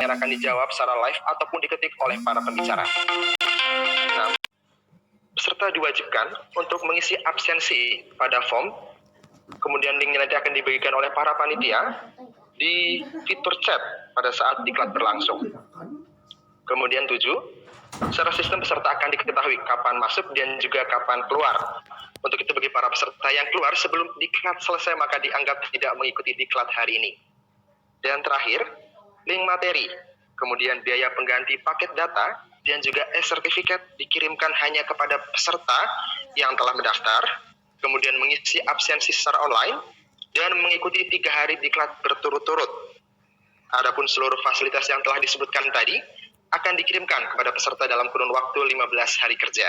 yang akan dijawab secara live ataupun diketik oleh para pembicara. Nah, peserta diwajibkan untuk mengisi absensi pada form, kemudian linknya nanti akan dibagikan oleh para panitia di fitur chat pada saat diklat berlangsung. Kemudian 7, secara sistem peserta akan diketahui kapan masuk dan juga kapan keluar. Untuk itu bagi para peserta yang keluar sebelum diklat selesai maka dianggap tidak mengikuti diklat hari ini. Dan terakhir, link materi, kemudian biaya pengganti paket data, dan juga e-sertifikat dikirimkan hanya kepada peserta yang telah mendaftar, kemudian mengisi absensi secara online, dan mengikuti 3 hari diklat berturut-turut. Adapun seluruh fasilitas yang telah disebutkan tadi akan dikirimkan kepada peserta dalam kurun waktu 15 hari kerja.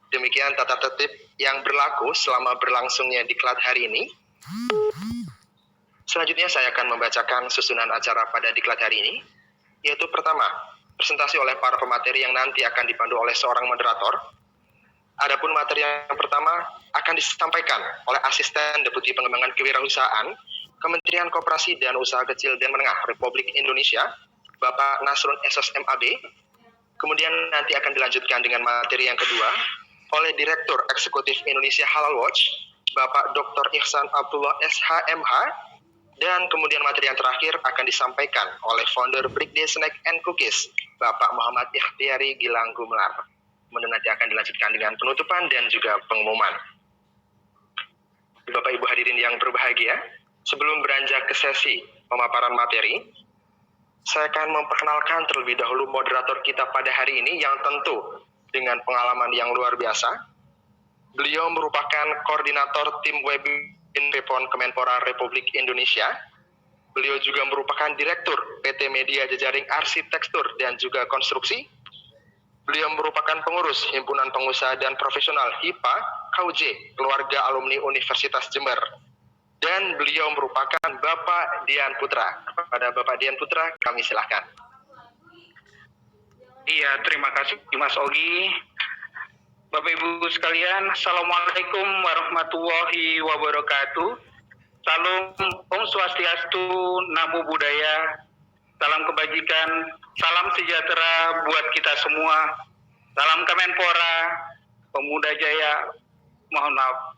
Demikian tata tertib yang berlaku selama berlangsungnya diklat hari ini. Selanjutnya saya akan membacakan susunan acara pada diklat hari ini, yaitu pertama, presentasi oleh para pemateri yang nanti akan dipandu oleh seorang moderator. Adapun materi yang pertama akan disampaikan oleh Asisten Deputi Pengembangan Kewirausahaan Kementerian Koperasi dan Usaha Kecil dan Menengah Republik Indonesia, Bapak Nasrun SOS MAB. Kemudian nanti akan dilanjutkan dengan materi yang kedua oleh Direktur Eksekutif Indonesia Halal Watch, Bapak Dr. Ihsan Abdullah SHMH. Dan kemudian materi yang terakhir akan disampaikan oleh founder Breakday Snack and Cookies, Bapak Muhammad Ikhtiari Gilang Gumelar. Kemudian nanti akan dilanjutkan dengan penutupan dan juga pengumuman. Bapak Ibu hadirin yang berbahagia, sebelum beranjak ke sesi pemaparan materi, saya akan memperkenalkan terlebih dahulu moderator kita pada hari ini yang tentu dengan pengalaman yang luar biasa. Beliau merupakan koordinator tim webinar Pepon Kemenpora Republik Indonesia. Beliau juga merupakan Direktur PT Media Jejaring Arsitektur dan juga Konstruksi. Beliau merupakan pengurus Himpunan Pengusaha dan Profesional HIPA KUJ Keluarga Alumni Universitas Jember. Dan beliau merupakan Bapak Dian Putra. Kepada Bapak Dian Putra, kami silakan. Iya, terima kasih Mas Ogi. Bapak Ibu sekalian, Assalamualaikum warahmatullahi wabarakatuh. Salam Om Swastiastu, Namo Buddhaya, salam kebajikan, salam sejahtera buat kita semua. Salam Kemenpora, Pemuda Jaya,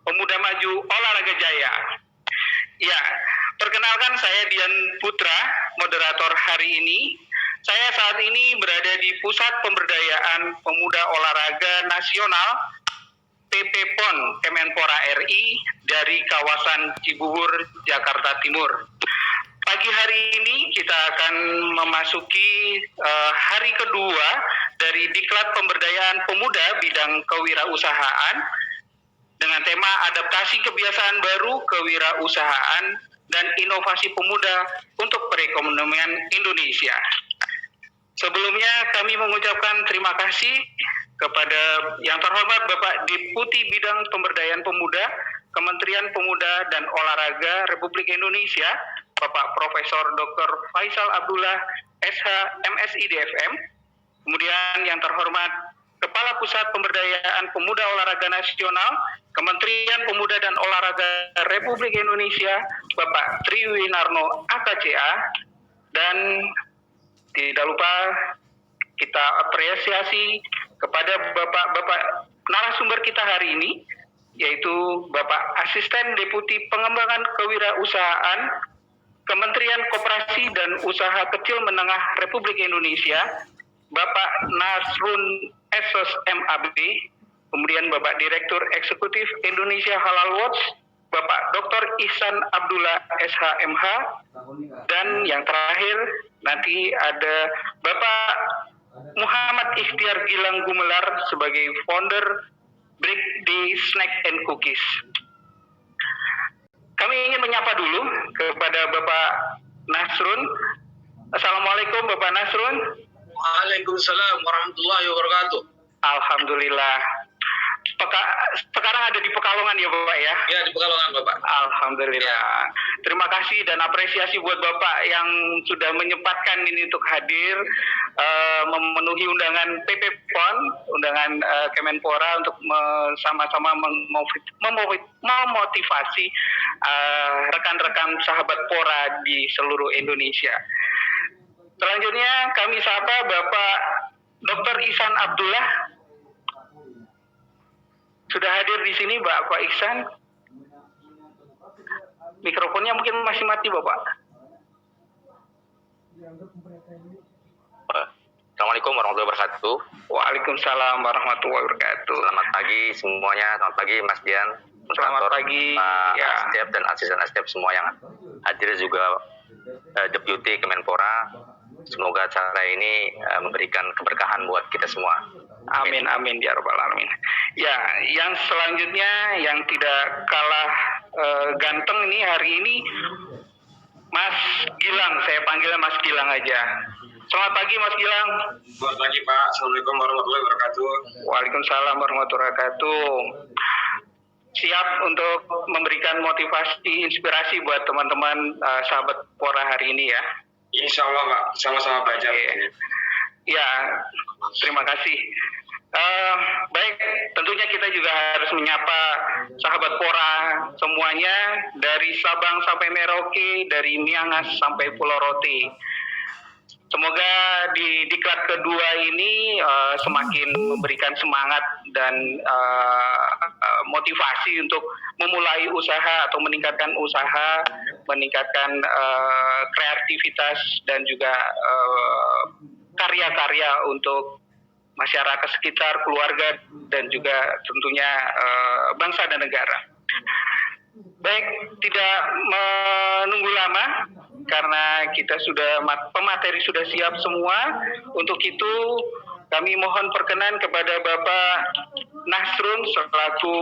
Pemuda Maju, Olahraga Jaya. Ya, perkenalkan saya Dian Putra, moderator hari ini. Saya saat ini berada di Pusat Pemberdayaan Pemuda Olahraga Nasional PPPON Kemenpora RI dari kawasan Cibubur, Jakarta Timur. Pagi hari ini kita akan memasuki hari kedua dari Diklat Pemberdayaan Pemuda Bidang Kewirausahaan dengan tema Adaptasi Kebiasaan Baru Kewirausahaan dan Inovasi Pemuda untuk Perekonomian Indonesia. Sebelumnya kami mengucapkan terima kasih kepada yang terhormat Bapak Deputi Bidang Pemberdayaan Pemuda Kementerian Pemuda dan Olahraga Republik Indonesia, Bapak Profesor Dr. Faisal Abdullah SH MSI DFM. Kemudian yang terhormat Kepala Pusat Pemberdayaan Pemuda Olahraga Nasional Kementerian Pemuda dan Olahraga Republik Indonesia, Bapak Triwinarno AKCA. Dan tidak lupa kita apresiasi kepada Bapak narasumber kita hari ini, yaitu Bapak Asisten Deputi Pengembangan Kewirausahaan Kementerian Koperasi dan Usaha Kecil Menengah Republik Indonesia, Bapak Nasrun SOS MAB, kemudian Bapak Direktur Eksekutif Indonesia Halal Watch, Bapak Dr. Ihsan Abdullah SHMH, dan yang terakhir nanti ada Bapak Muhammad Ikhtiar Gilang Gumelar sebagai founder Breakday Snack and Cookies. Kami ingin menyapa dulu kepada Bapak Nasrun. Assalamualaikum Bapak Nasrun. Waalaikumsalam warahmatullahi wabarakatuh. Alhamdulillah. Sekarang ada di Pekalongan ya Bapak ya? Ya, di Pekalongan Bapak. Alhamdulillah. Terima kasih dan apresiasi buat Bapak yang sudah menyempatkan ini untuk hadir memenuhi undangan PPPON, undangan Kemenpora untuk sama-sama memotivasi rekan-rekan sahabat Pora di seluruh Indonesia. Selanjutnya kami sapa Bapak Dr. Ihsan Abdullah. Sudah hadir di sini Bapak Ihsan. Mikrofonnya mungkin masih mati Bapak. Assalamualaikum warahmatullahi wabarakatuh. Waalaikumsalam warahmatullahi wabarakatuh. Selamat pagi semuanya. Selamat pagi Mas Dian. Selamat pagi. Pak Ya. Asdep dan asisten Asdep semua yang hadir, juga Deputi Kemenpora. Semoga acara ini memberikan keberkahan buat kita semua. Amin amin ya rabbal alamin. Ya, yang selanjutnya yang tidak kalah ganteng ini hari ini Mas Gilang, saya panggilnya Mas Gilang aja. Selamat pagi Mas Gilang. Selamat pagi Pak. Assalamualaikum warahmatullahi wabarakatuh. Waalaikumsalam warahmatullahi wabarakatuh. Siap untuk memberikan motivasi, inspirasi buat teman-teman sahabat Pora hari ini ya. Insya Allah Pak, sama-sama belajar. Ya, terima kasih. Baik, tentunya kita juga harus menyapa sahabat Pora semuanya dari Sabang sampai Merauke, dari Miangas sampai Pulau Rote. Semoga di diklat kedua ini semakin memberikan semangat dan motivasi untuk memulai usaha atau meningkatkan usaha, meningkatkan kreativitas dan juga karya-karya untuk masyarakat sekitar, keluarga, dan juga tentunya bangsa dan negara. Baik, tidak menunggu lama karena kita sudah pemateri sudah siap semua. Untuk itu kami mohon perkenan kepada Bapak Nasrun selaku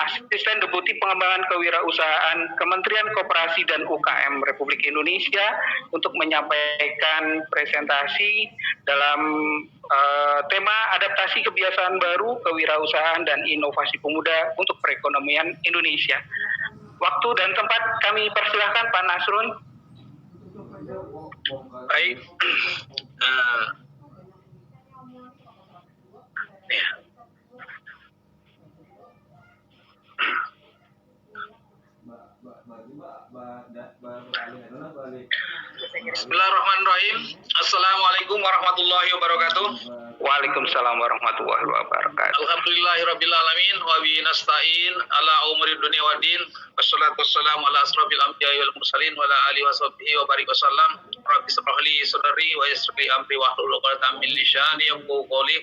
Asisten Deputi Pengembangan Kewirausahaan Kementerian Koperasi dan UKM Republik Indonesia untuk menyampaikan presentasi dalam tema adaptasi kebiasaan baru, kewirausahaan dan inovasi pemuda untuk perekonomian Indonesia. Waktu dan tempat kami persilahkan Pak Nasrun. Baik. Ya. Bismillahirrahmanirrahim. Assalamualaikum warahmatullahi wabarakatuh. Waalaikumsalam warahmatullahi wabarakatuh. Alhamdulillahirabbil alamin wa bihi nasta'in ala umuri dunya waddin. Wassalatu wassalamu ala asrofil anbiya'i wal mursalin wa ala alihi washabbihi wa barik wasallam. Rabbi shrah li sadri wa yassir li amri wahlul 'uqdatam min lisani yafqahu qawli.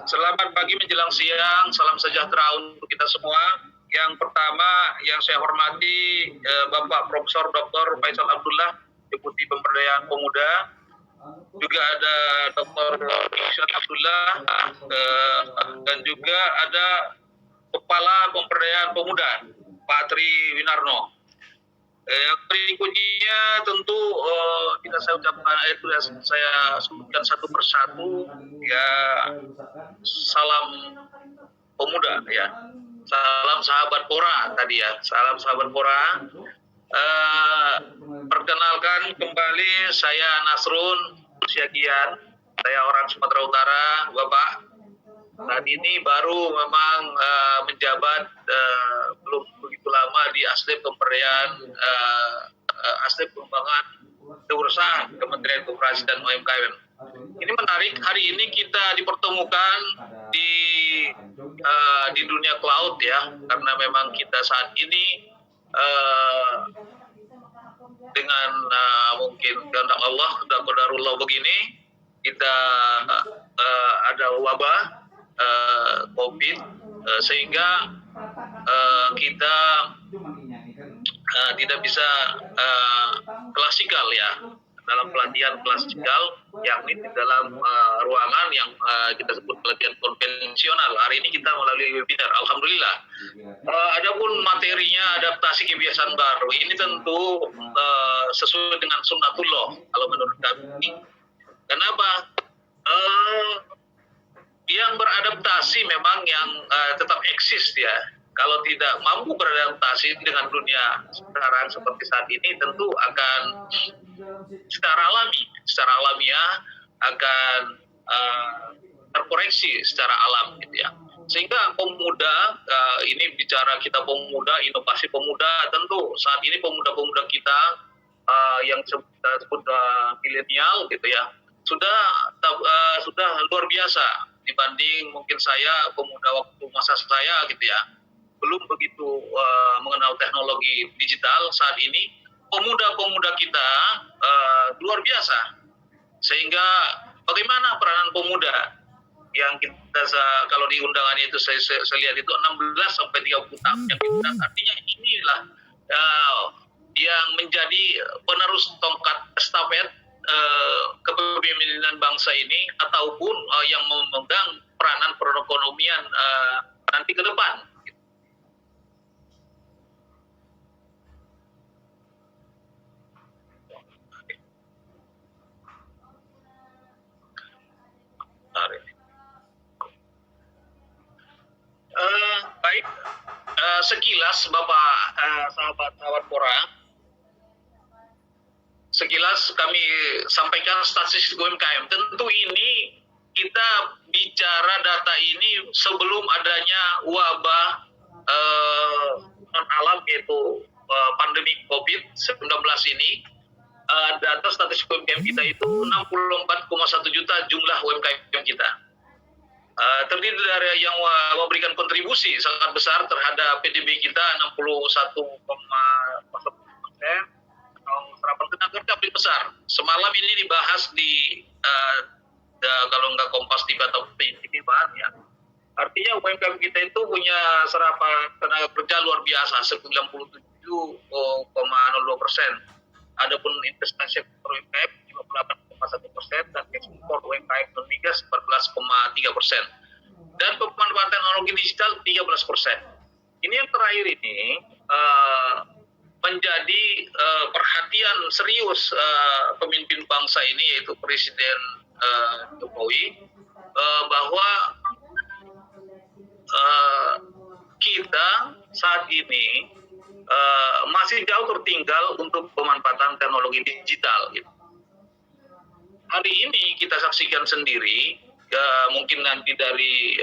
Selamat pagi menjelang siang, salam sejahtera untuk kita semua. Yang pertama yang saya hormati Bapak Profesor Dr. Faisal Abdullah, Deputi Pemberdayaan Pemuda. Juga ada Dr. Ihsan Abdullah dan juga ada Kepala Pemberdayaan Pemuda Pak Tri Winarno. Yang berikutnya tentu kita saya ucapkan saya sebutkan satu persatu ya, salam pemuda ya, salam sahabat Pora tadi ya, salam sahabat Pora. Perkenalkan kembali, saya Nasrun Syagian, saya orang Sumatera Utara, Bapak. Saat ini baru memang menjabat belum begitu lama di Asdep Pemberdayaan Asdep Pengembangan Kewirausahaan Kementerian Koperasi dan UMKM. Ini menarik, hari ini kita dipertemukan di dunia cloud ya, karena memang kita saat ini dengan mungkin kehendak Allah, qadarullah begini, kita ada wabah COVID, sehingga kita tidak bisa klasikal ya, dalam pelatihan klasikal, yakni di dalam ruangan yang kita sebut pelatihan konvensional. Hari ini kita melalui webinar, alhamdulillah. Adapun materinya adaptasi kebiasaan baru, ini tentu sesuai dengan sunnatullah kalau menurut kami. Kenapa? Yang beradaptasi memang yang tetap eksis ya. Kalau tidak mampu beradaptasi dengan dunia sekarang seperti saat ini, tentu akan secara alamiah akan terkoreksi secara alam gitu ya. Sehingga pemuda, ini bicara kita pemuda, inovasi pemuda, tentu saat ini pemuda-pemuda kita yang kita sebut milenial gitu ya, sudah luar biasa dibanding mungkin saya pemuda waktu masa saya gitu ya, belum begitu mengenal teknologi digital. Saat ini pemuda-pemuda kita luar biasa, sehingga bagaimana peranan pemuda yang kita kalau di undangan itu saya lihat itu 16 sampai 30 tahun yang kita, artinya inilah yang menjadi penerus tongkat estafet kepemimpinan bangsa ini, ataupun yang memegang peranan perekonomian nanti ke depan. Baik, sekilas Bapak sahabat Pora, sekilas kami sampaikan statistik UMKM. Tentu ini kita bicara data ini sebelum adanya wabah non alam, yaitu pandemi COVID-19 ini. Data statistik UMKM kita itu 64,1 juta jumlah UMKM kita. Terdiri dari yang memberikan kontribusi sangat besar terhadap PDB kita 61,1%. Serapan tenaga kerja paling besar. Semalam ini dibahas di kalau nggak Kompas TV atau TV bahan ya. Artinya UMKM kita itu punya serapan tenaga kerja luar biasa 97,02%. Adapun investasi sektor UMKM 58,1% dan ekspor UMKM non migas 14,3%. Dan pemanfaatan teknologi digital 13%. Ini yang terakhir ini menjadi perhatian serius pemimpin bangsa ini, yaitu Presiden Jokowi, bahwa kita saat ini masih jauh tertinggal untuk pemanfaatan teknologi digital. Hari ini kita saksikan sendiri, mungkin nanti dari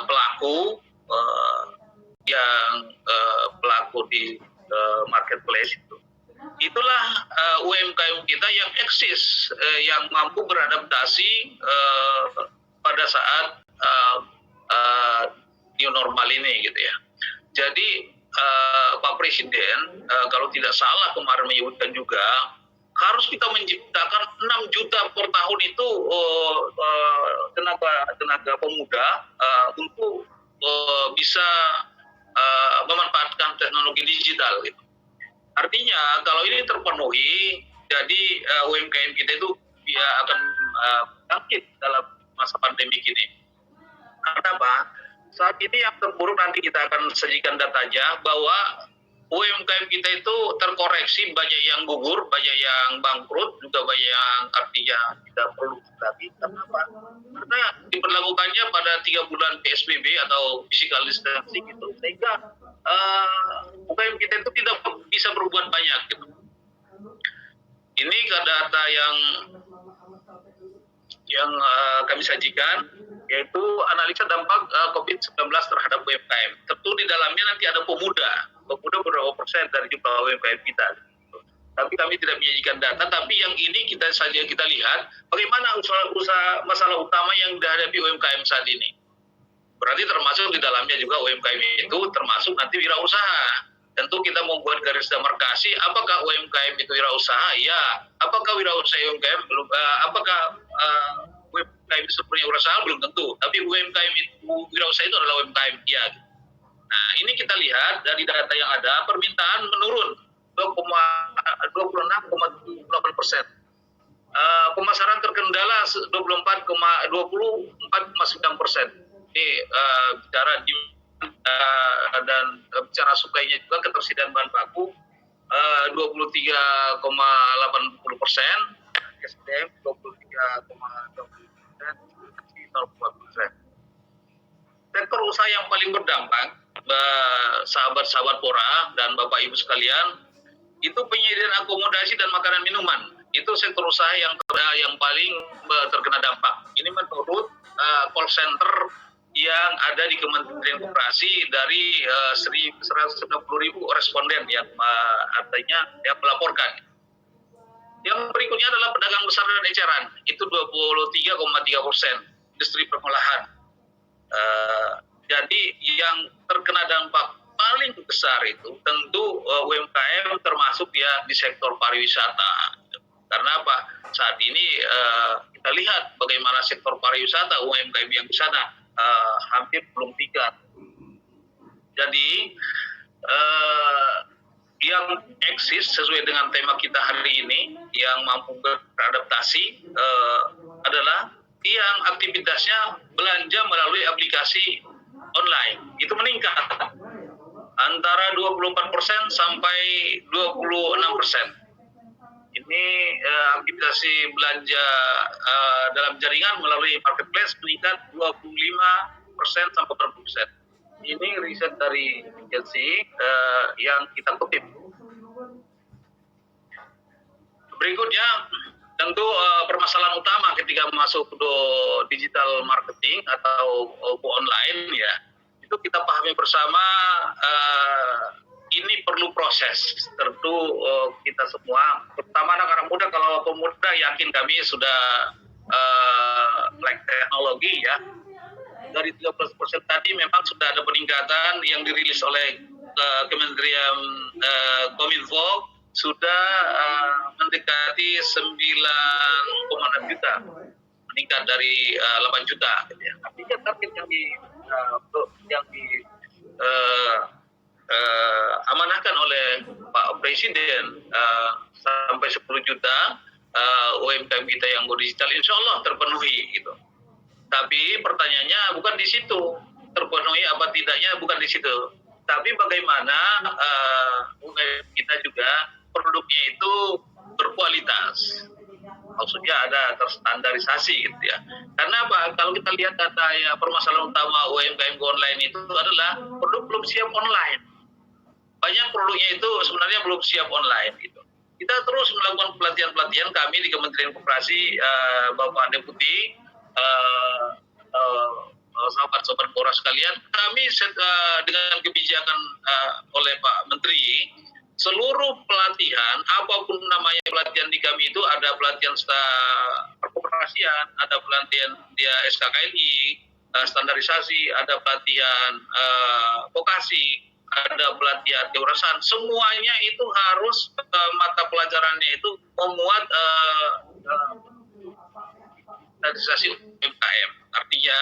pelaku yang pelaku di marketplace itulah UMKM kita yang eksis, yang mampu beradaptasi pada saat new normal ini gitu ya. Jadi Pak Presiden kalau tidak salah kemarin menyebutkan juga harus kita menciptakan 6 juta per tahun itu tenaga pemuda untuk bisa memanfaatkan teknologi digital gitu. Artinya kalau ini terpenuhi, jadi UMKM kita itu dia akan bangkit dalam masa pandemi ini. Kenapa? Saat ini yang terburuk nanti kita akan sajikan datanya bahwa UMKM kita itu terkoreksi, banyak yang gugur, banyak yang bangkrut, juga banyak yang artinya tidak perlu lagi. Kenapa? Karena diberlakukannya pada 3 bulan PSBB atau physical distancing itu, sehingga UMKM kita itu tidak bisa berbuat banyak gitu. Ini data yang kami sajikan, yaitu analisa dampak COVID-19 terhadap UMKM. Tentu di dalamnya nanti ada pemuda berapa persen dari jumlah UMKM kita. Tapi kami tidak menyajikan data, tapi yang ini kita lihat bagaimana masalah utama yang dihadapi UMKM saat ini. Berarti termasuk di dalamnya juga UMKM itu termasuk nanti wirausaha. Tentu kita membuat garis demarkasi, apakah UMKM itu wirausaha? Ya. Apakah wirausaha UMKM belum? Apakah UMKM itu sebenarnya wirausaha? Belum tentu. Tapi UMKM itu wirausaha itu adalah UMKM ya. Nah, ini kita lihat dari data yang ada, permintaan menurun 26,8%. Pemasaran terkendala 24,9%. Ini bicara dan bicara suplainya juga ketersediaan bahan baku 23,80%, SDM 23,20%, 0,4%. Sektor usaha yang paling berdampak, sahabat-sahabat Pora dan Bapak Ibu sekalian, itu penyediaan akomodasi dan makanan minuman. Itu sektor usaha yang paling terkena dampak. Ini menurut call center yang ada di Kementerian Koperasi dari 190.000 responden yang artinya yang melaporkan. Yang berikutnya adalah pedagang besar dan eceran, itu 23,3%, industri pengolahan. Jadi yang terkena dampak paling besar itu tentu UMKM, termasuk ya di sektor pariwisata. Karena apa? Saat ini kita lihat bagaimana sektor pariwisata UMKM yang di sana hampir belum tingkat. Jadi yang eksis sesuai dengan tema kita hari ini, yang mampu beradaptasi adalah yang aktivitasnya belanja melalui aplikasi online. Itu meningkat antara 24% sampai 26%. Ini aktivitas belanja dalam jaringan melalui marketplace meningkat 25% sampai 40%. Ini riset dari McKinsey yang kita kutip. Berikutnya, tentu permasalahan utama ketika masuk ke digital marketing atau online ya, itu kita pahami bersama ini perlu proses. Tentu kita semua, terutama anak-anak muda, kalau pemuda yakin kami sudah like teknologi ya. Dari 13% tadi memang sudah ada peningkatan yang dirilis oleh Kementerian Kominfo, sudah mendekati 9,6 juta, meningkat dari 8 juta. Gitu ya. Artinya target yang amanahkan oleh Pak Presiden sampai 10 juta UMKM kita yang go digital, insya Allah terpenuhi gitu. Tapi pertanyaannya bukan di situ, terpenuhi apa tidaknya bukan di situ. Tapi bagaimana UMKM kita juga produknya itu berkualitas. Maksudnya ada terstandarisasi gitu ya. Karena apa? Kalau kita lihat data ya, permasalahan utama UMKM online itu adalah produk belum siap online. Banyak produknya itu sebenarnya belum siap online gitu. Kita terus melakukan pelatihan-pelatihan, kami di Kementerian Koperasi, Bapak Deputi, sahabat-sahabat Pora sekalian, kami dengan kebijakan oleh Pak Menteri, seluruh pelatihan, apapun namanya pelatihan di kami itu, ada pelatihan perkoperasian, ada pelatihan dia SKKNI, standarisasi, ada pelatihan vokasi, ada pelatihan kewirausahaan, semuanya itu harus mata pelajarannya itu memuat standarisasi UMKM. Artinya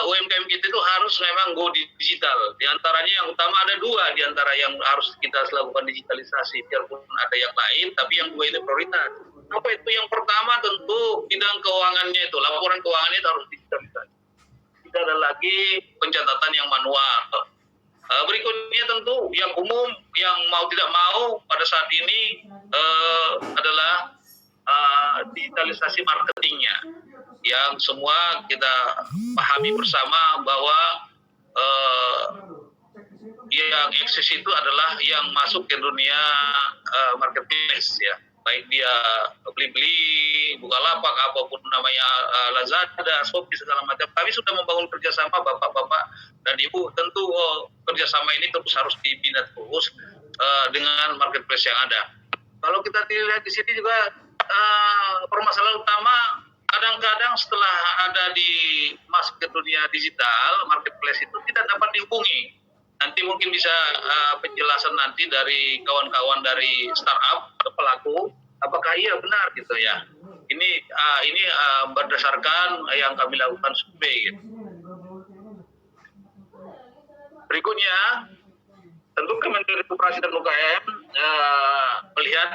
UMKM kita itu harus memang go digital. Di antaranya yang utama ada dua di antara yang harus kita lakukan digitalisasi. Biarpun ada yang lain, tapi yang dua itu prioritas. Apa itu? Yang pertama tentu bidang keuangannya itu, laporan keuangannya itu harus digitalisasi. Tidak ada lagi pencatatan yang manual. Berikutnya tentu yang umum, yang mau tidak mau pada saat ini adalah digitalisasi marketingnya, yang semua kita pahami bersama bahwa yang eksis itu adalah yang masuk ke dunia marketplace ya, baik dia beli-beli, Bukalapak, apapun namanya, Lazada, Shopee, segala macam. Kami sudah membangun kerjasama bapak-bapak dan ibu. Tentu kerjasama ini terus harus dibina terus dengan marketplace yang ada. Kalau kita lihat di sini juga permasalahan utama, kadang-kadang setelah ada di masuk ke dunia digital, marketplace itu tidak dapat dihubungi. Nanti mungkin bisa penjelasan nanti dari kawan-kawan dari startup atau pelaku, apakah iya benar gitu ya. Ini berdasarkan yang kami lakukan survei. Gitu. Berikutnya, tentu Kementerian Koperasi dan UKM melihat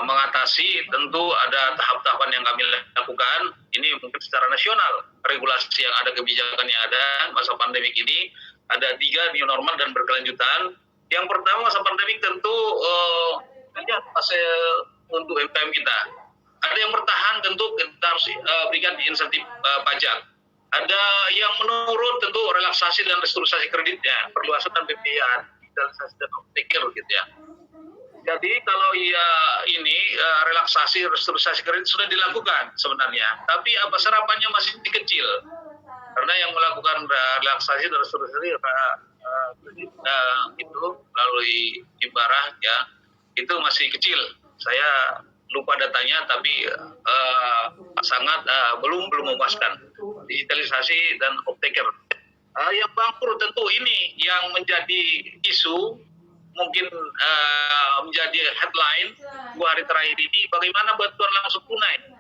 mengatasi, tentu ada tahap-tahapan yang kami lakukan. Ini mungkin secara nasional, regulasi yang ada, kebijakan yang ada masa pandemik ini ada 3 new normal dan berkelanjutan. Yang pertama, masa pandemik tentu fase untuk UMKM kita. Ada yang bertahan, tentu kita harus berikan insentif pajak. Ada yang menurun, tentu relaksasi dan restrukturisasi kreditnya, perluasan dan pembiayaan, digitalisasi dan off-taker gitu ya. Jadi kalau ini relaksasi restrukturisasi kredit sudah dilakukan sebenarnya, tapi apa serapannya masih kecil. Karena yang melakukan relaksasi dan restrukturisasi kredit itu melalui ibarah ya, itu masih kecil. Saya lupa datanya, tapi sangat belum memuaskan. Digitalisasi dan off-taker. Yang bangkrut tentu ini yang menjadi isu, mungkin menjadi headline 2 hari terakhir ini, bagaimana bantuan langsung tunai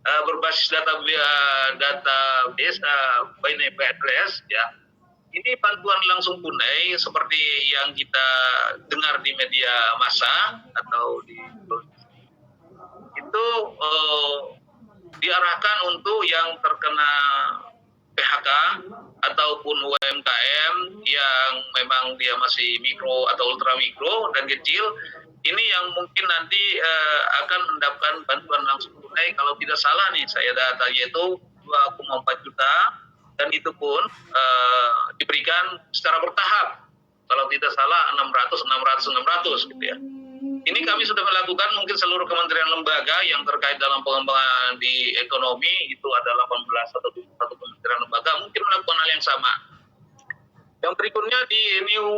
berbasis database binary address ya. Ini bantuan langsung tunai seperti yang kita dengar di media massa atau di itu diarahkan untuk yang terkena PHK ataupun UMKM yang memang dia masih mikro atau ultra mikro dan kecil. Ini yang mungkin nanti akan mendapatkan bantuan langsung tunai. Kalau tidak salah nih, saya datanya itu 2,4 juta dan itu pun diberikan secara bertahap. Kalau tidak salah 600 gitu ya. Ini kami sudah melakukan mungkin seluruh kementerian lembaga yang terkait dalam pengembangan di ekonomi, itu ada 18 atau 21 kementerian lembaga mungkin melakukan hal yang sama. Yang berikutnya di new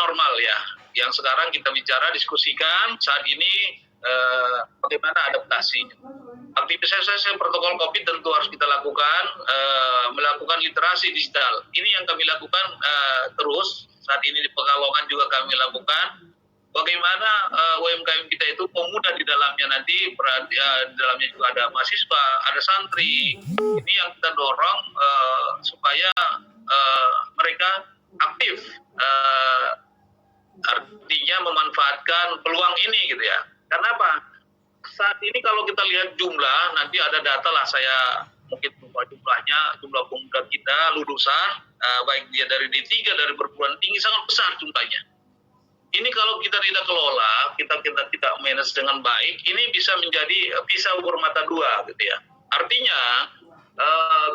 normal ya, yang sekarang kita bicara diskusikan saat ini bagaimana adaptasinya. Aktivitas protokol COVID tentu harus kita lakukan, melakukan literasi digital. Ini yang kami lakukan terus. Saat ini di Pekalongan juga kami lakukan. Bagaimana UMKM kita itu pemuda di dalamnya nanti, di dalamnya juga ada mahasiswa, ada santri. Ini yang kita dorong supaya mereka aktif, artinya memanfaatkan peluang ini gitu ya. Karena apa? Saat ini kalau kita lihat jumlah, nanti ada data lah, saya mungkin lupa jumlahnya, jumlah pemuda kita lulusan, baik dia dari D3, dari perguruan tinggi, sangat besar jumlahnya. Ini kalau kita tidak kelola, kita tidak manage dengan baik, ini bisa menjadi pisau bermata dua gitu ya. Artinya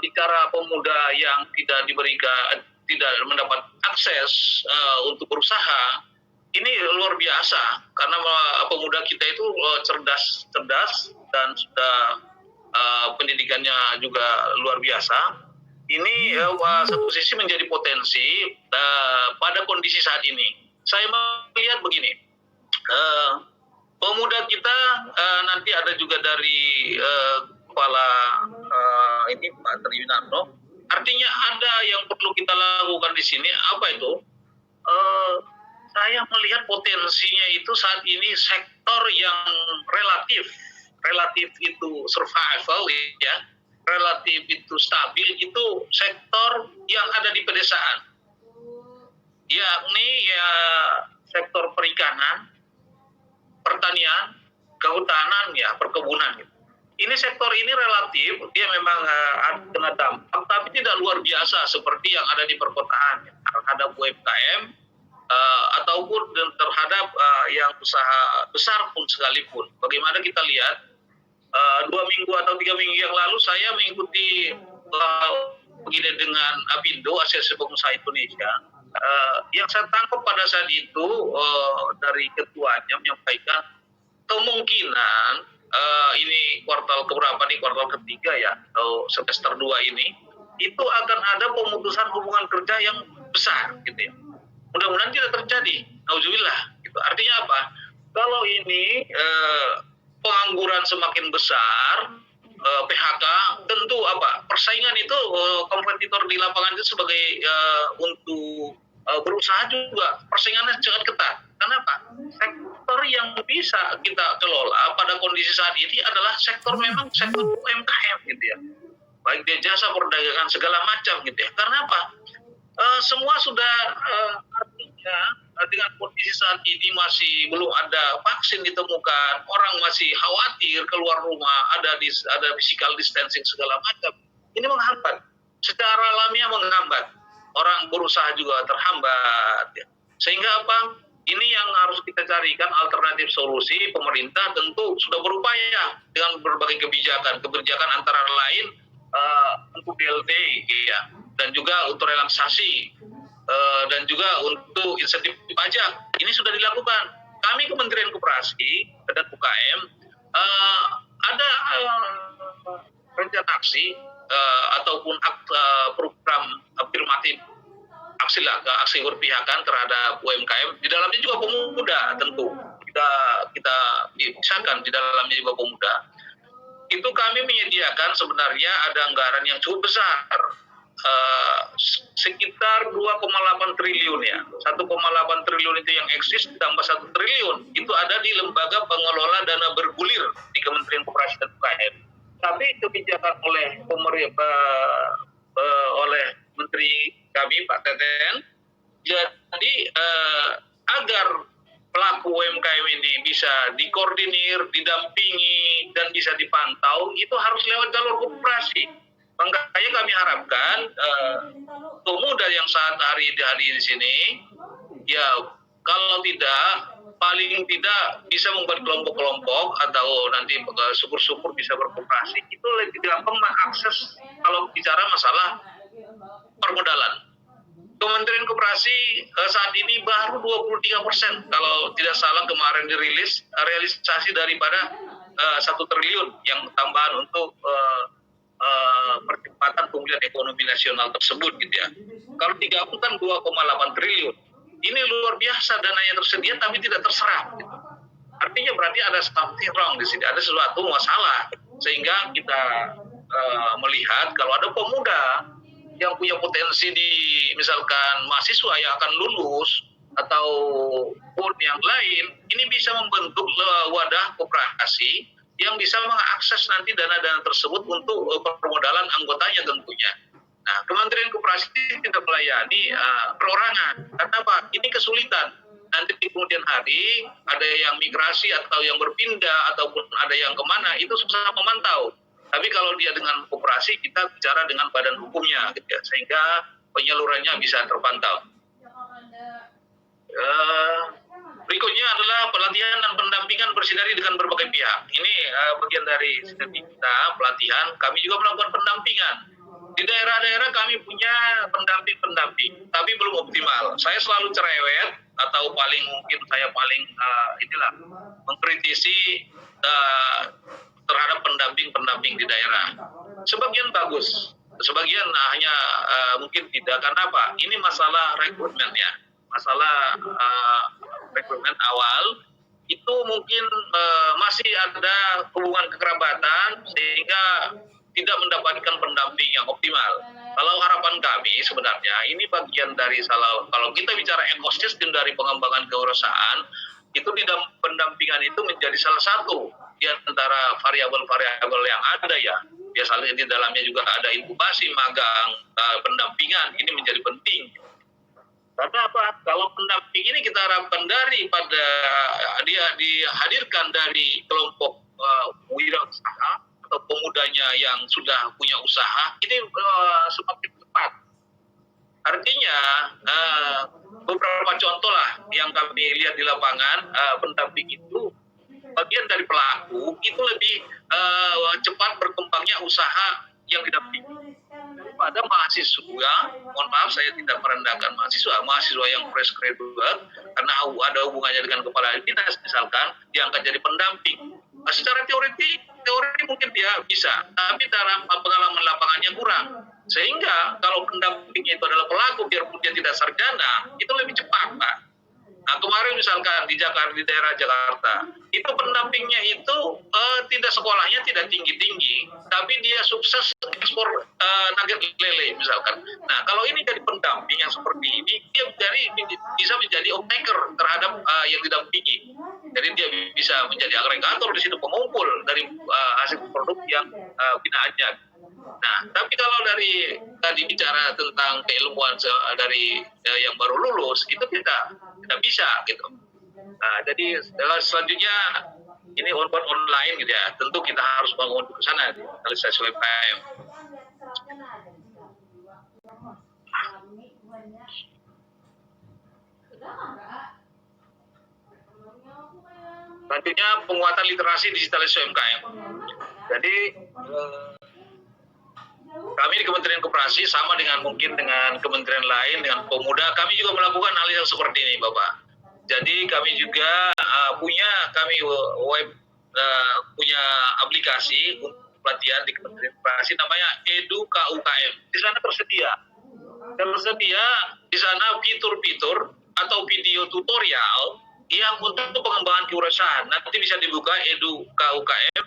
bicara pemuda yang tidak mendapat akses untuk berusaha, ini luar biasa karena pemuda kita itu cerdas dan sudah pendidikannya juga luar biasa. Ini satu sisi menjadi potensi pada kondisi saat ini. Saya melihat begini, pemuda kita nanti ada juga dari kepala ini Pak Triyunarno. Artinya ada yang perlu kita lakukan di sini. Apa itu? Saya melihat potensinya itu saat ini sektor yang relatif itu survival ya, relatif itu stabil, itu sektor yang ada di pedesaan. Yakni ya sektor perikanan, pertanian, kehutanan, ya perkebunan. Ini sektor ini relatif, dia memang kena dampak, tapi tidak luar biasa seperti yang ada di perkotaan terhadap UMKM ataupun terhadap yang usaha besar pun sekalipun. Bagaimana kita lihat 2 minggu atau 3 minggu yang lalu saya mengikuti begini dengan Apindo, Asosiasi Pengusaha Indonesia. Yang saya tangkap pada saat itu dari ketuanya menyampaikan kemungkinan ini kuartal keberapa nih, kuartal ketiga ya atau semester 2 ini itu akan ada pemutusan hubungan kerja yang besar gitu ya. Mudah-mudahan tidak terjadi. Nauzubillah gitu. Artinya apa? Kalau ini pengangguran semakin besar, PHK, tentu apa? Persaingan itu kompetitor di lapangan itu sebagai untuk berusaha juga persaingannya sangat ketat. Kenapa? Sektor yang bisa kita kelola pada kondisi saat ini adalah sektor memang sektor UMKM gitu ya. Baik dia jasa perdagangan segala macam gitu ya. Karena apa? Semua sudah artinya dengan kondisi saat ini masih belum ada vaksin ditemukan, orang masih khawatir keluar rumah, ada physical distancing segala macam. Ini menghambat, secara alamiah menghambat. Orang berusaha juga terhambat. Ya. Sehingga apa? Ini yang harus kita carikan alternatif solusi. Pemerintah tentu sudah berupaya dengan berbagai kebijakan antara lain untuk BLT, ya, dan juga untuk relaksasi, dan juga untuk insentif pajak. Ini sudah dilakukan. Kami Kementerian Koperasi dan UKM ada rencana aksi ataupun program afirmatif aksi berpihakan terhadap UMKM. Di dalamnya juga pemuda tentu. kita pisahkan di dalamnya juga pemuda, itu kami menyediakan sebenarnya ada anggaran yang cukup besar, sekitar 2,8 triliun ya. 1,8 triliun itu yang eksis tambah 1 triliun itu ada di lembaga pengelola dana bergulir di Kementerian Koperasi dan UKM. Tapi kebijakan oleh Menteri kami Pak Teten, jadi agar pelaku UMKM ini bisa dikoordinir, didampingi, dan bisa dipantau, itu harus lewat jalur koperasi. Makanya kami harapkan pemuda yang saat hari di sini, ya kalau tidak, paling tidak bisa membuat kelompok-kelompok atau nanti syukur-syukur bisa berkoperasi, itu lebih gampang mengakses kalau bicara masalah permodalan. Kementerian Koperasi saat ini baru 23%, kalau tidak salah kemarin dirilis realisasi daripada 1 triliun yang tambahan untuk percepatan pemulihan ekonomi nasional tersebut gitu ya. Kalau digabungkan 2,8 triliun, ini luar biasa dananya tersedia tapi tidak terserap. Gitu. Artinya berarti ada something wrong di sini, ada sesuatu masalah sehingga kita melihat kalau ada pemuda yang punya potensi di misalkan mahasiswa yang akan lulus atau pun yang lain, ini bisa membentuk wadah koperasi yang bisa mengakses nanti dana-dana tersebut untuk permodalan anggotanya tentunya. Nah, Kementerian Koperasi tidak melayani perorangan. Karena apa? Ini kesulitan. Nanti di kemudian hari ada yang migrasi atau yang berpindah ataupun ada yang kemana, itu susah memantau. Tapi kalau dia dengan koperasi, kita bicara dengan badan hukumnya, gitu ya, sehingga penyalurannya bisa terpantau. Berikutnya adalah pelatihan dan pendampingan bersinergi dengan berbagai pihak. Ini bagian dari sinergi kita, pelatihan. Kami juga melakukan pendampingan. Di daerah-daerah kami punya pendamping, tapi belum optimal. Saya selalu cerewet, atau mungkin saya paling mengkritisi terhadap pendamping di daerah. Sebagian bagus, sebagian hanya mungkin tidak. Karena apa? Ini masalah rekrutmen ya, masalah rekrutmen awal itu mungkin masih ada hubungan kekerabatan sehingga tidak mendapatkan pendamping yang optimal. Kalau harapan kami sebenarnya ini bagian dari kalau kita bicara ekosistem dari pengembangan kewirausahaan, itu di dalam pendampingan itu menjadi salah satu di antara variabel-variabel yang ada ya. Biasanya di dalamnya juga ada inkubasi, magang, pendampingan, ini menjadi penting. Karena apa? Kalau pendamping ini kita harapkan daripada dia dihadirkan dari kelompok wirausaha atau pemudanya yang sudah punya usaha, ini semakin cepat. Artinya beberapa contoh lah yang kami lihat di lapangan, pendamping itu bagian dari pelaku itu lebih cepat berkembangnya usaha yang didampingi pada mahasiswa. Mohon maaf saya tidak merendahkan mahasiswa yang fresh graduate karena ada hubungannya dengan kepala dinas misalkan diangkat jadi pendamping. Secara teori mungkin dia bisa, tapi dalam pengalaman lapangannya kurang. Sehingga kalau pendampingnya itu adalah pelaku, biarpun dia tidak sarjana, itu lebih cepat, Pak. Nah, kemarin misalkan di daerah Jakarta, itu pendampingnya itu tidak sekolahnya tidak tinggi-tinggi, tapi dia sukses ekspor nugget lele misalkan. Nah, kalau ini jadi pendamping yang seperti ini, dia bisa menjadi off-taker terhadap yang didampingi. Jadi dia bisa menjadi agregator di situ, pengumpul dari hasil produk yang binaannya. Nah, tapi kalau dari tadi bicara tentang keilmuan dari yang baru lulus, itu tidak bisa gitu. Nah, jadi selanjutnya ini online gitu ya. Tentu kita harus bangun ke sana digitalisasi UMKM. Selanjutnya penguatan literasi digitalisasi UMKM. Jadi kami di Kementerian Koperasi sama mungkin dengan kementerian lain, dengan pemuda, kami juga melakukan hal yang seperti ini, Bapak. Jadi kami juga punya aplikasi untuk pelatihan di Kementerian Koperasi namanya Edu KUKM. Di sana tersedia di sana fitur-fitur atau video tutorial yang untuk pengembangan kewirausahaan. Nanti bisa dibuka edukukm.id.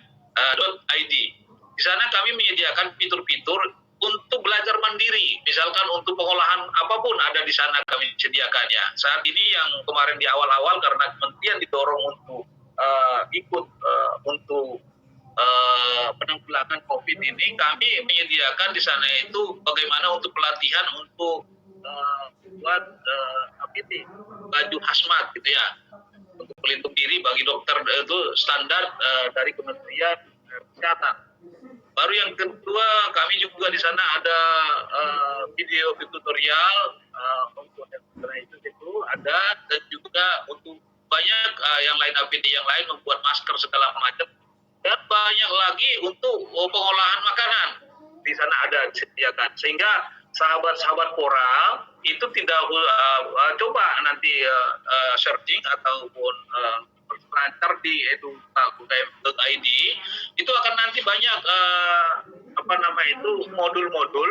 Di sana kami menyediakan fitur-fitur untuk belajar mandiri. Misalkan untuk pengolahan apapun ada di sana kami sediakannya. Saat ini yang kemarin di awal-awal karena kementerian didorong untuk ikut untuk penanggulangan COVID ini, kami menyediakan di sana itu bagaimana untuk pelatihan untuk buat baju hazmat gitu ya, untuk pelindung diri bagi dokter, itu standar dari Kementerian Kesehatan. Baru yang kedua, kami juga di sana ada video tutorial untuk itu ada, dan juga untuk banyak yang lain APD yang lain membuat masker segala macam, dan banyak lagi untuk pengolahan makanan di sana ada disediakan, sehingga sahabat-sahabat Pora itu tidak coba nanti searching ataupun lancar di edukukm.id, itu akan nanti banyak modul-modul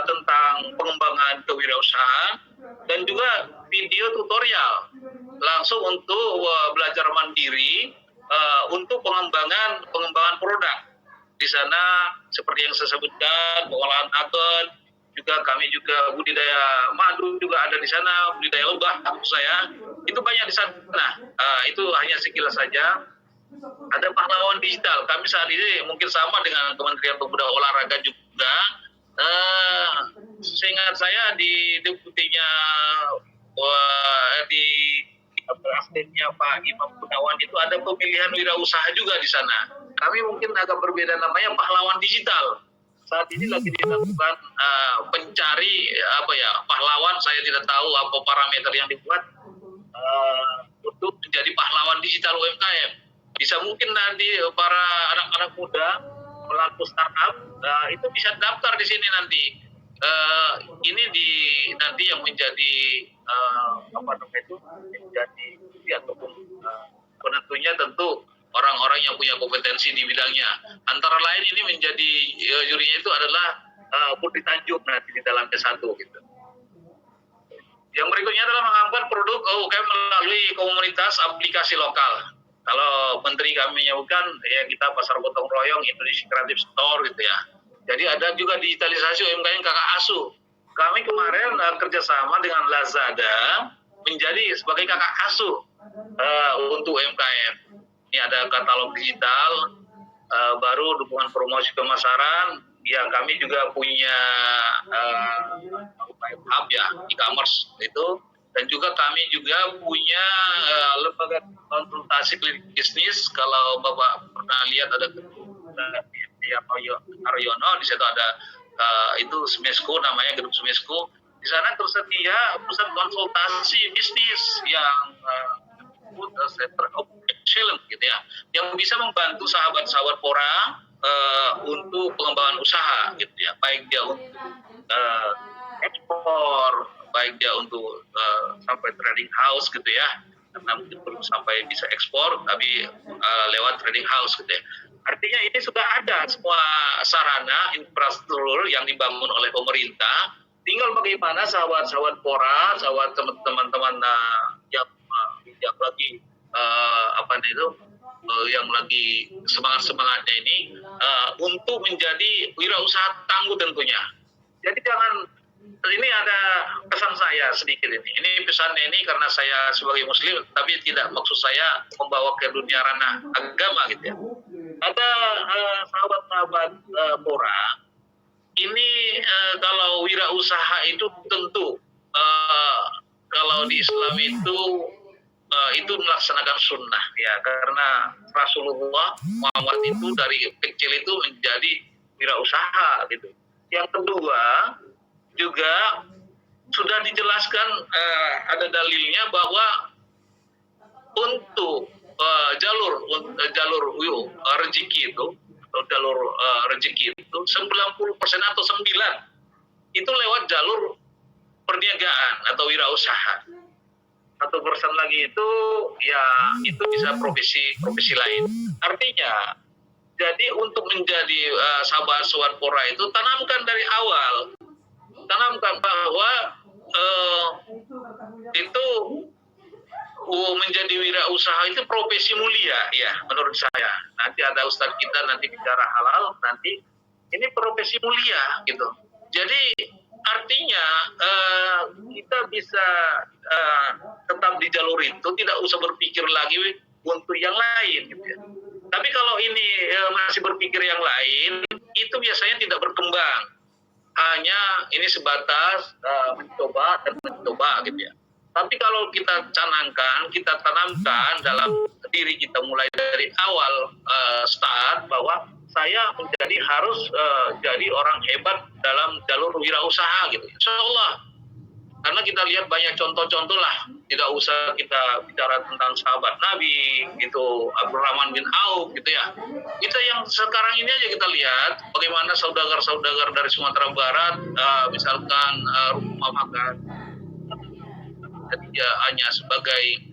tentang pengembangan kewirausahaan dan juga video tutorial langsung untuk belajar mandiri untuk pengembangan produk. Di sana seperti yang saya sebutkan, pengolahan agen, juga kami juga budidaya madu juga ada di sana, budidaya lebah maksud saya, itu banyak di sana. Itu hanya sekilas saja. Ada pahlawan digital. Kami saat ini mungkin sama dengan Kementerian Pemuda Olahraga juga. Seingat saya di deputinya di asistennya Pak Imam Gunawan itu ada pemilihan wirausaha juga di sana. Kami mungkin agak berbeda namanya pahlawan digital. Saat ini lagi dilakukan pencari pahlawan, saya tidak tahu apa parameter yang dibuat untuk menjadi pahlawan digital UMKM. Bisa mungkin nanti para anak-anak muda pelaku startup itu bisa daftar di sini nanti. Ini nanti yang menjadi menjadi ataupun penentunya tentu orang-orang yang punya kompetensi di bidangnya. Antara lain ini menjadi jurinya itu adalah Putri Tanjung nanti di dalamnya satu gitu. Yang berikutnya adalah mengembangkan produk UMKM melalui komunitas aplikasi lokal. Kalau menteri kami menyebutkan ya kita pasar gotong royong Indonesia Creative Store gitu ya. Jadi ada juga digitalisasi UMKM kakak asuh. Kami kemarin kerjasama dengan Lazada menjadi sebagai kakak asuh untuk UMKM. Ini ada katalog digital, baru dukungan promosi pemasaran. Ya kami juga punya hub ya, e-commerce itu. Dan juga kami juga punya lembaga konsultasi klinik bisnis. Kalau Bapak pernah lihat ada Aryono, di situ ada itu Smesco, namanya gedung Smesco. Di sana tersedia pusat konsultasi bisnis yang Center of Excellence gitu ya, yang bisa membantu sahabat-sahabat Pora untuk pengembangan usaha gitu ya, baik dia untuk ekspor, baik dia untuk sampai trading house gitu ya, karena mungkin belum sampai bisa ekspor tapi lewat trading house gitu ya. Artinya ini sudah ada semua sarana infrastruktur yang dibangun oleh pemerintah. Tinggal bagaimana sahabat-sahabat Pora, sahabat teman-teman yang lagi yang lagi semangatnya ini untuk menjadi wirausaha tangguh tentunya. Jadi jangan, ini ada pesan saya sedikit ini. Ini pesannya ini karena saya sebagai Muslim, tapi tidak maksud saya membawa ke dunia ranah agama gitu ya. Ada sahabat-sahabat Pora, ini kalau wirausaha itu tentu kalau di Islam itu melaksanakan sunnah ya, karena Rasulullah Muhammad itu dari kecil itu menjadi wirausaha gitu. Yang kedua juga sudah dijelaskan ada dalilnya bahwa untuk jalur rezeki itu atau jalur rezeki itu 90% atau 9 itu lewat jalur perniagaan atau wirausaha. 1% lagi itu ya itu bisa profesi lain. Artinya jadi untuk menjadi sahabat Pora itu tanamkan dari awal, tanamkan bahwa itu menjadi wirausaha itu profesi mulia ya menurut saya. Nanti ada ustadz kita nanti bicara halal, nanti ini profesi mulia gitu. Jadi artinya kita bisa tetap di jalur itu, tidak usah berpikir lagi untuk yang lain gitu ya. Tapi kalau ini masih berpikir yang lain, itu biasanya tidak berkembang. Hanya ini sebatas mencoba dan mencoba gitu ya. Tapi kalau kita canangkan, kita tanamkan dalam diri kita mulai dari awal start bahwa saya menjadi harus jadi orang hebat dalam jalur wirausaha gitu. Insya Allah. Karena kita lihat banyak contoh-contoh lah. Tidak usah kita bicara tentang sahabat Nabi, gitu, Abdurrahman bin Auf, gitu ya. Kita yang sekarang ini aja kita lihat bagaimana saudagar-saudagar dari Sumatera Barat, misalkan rumah makan, dia hanya sebagai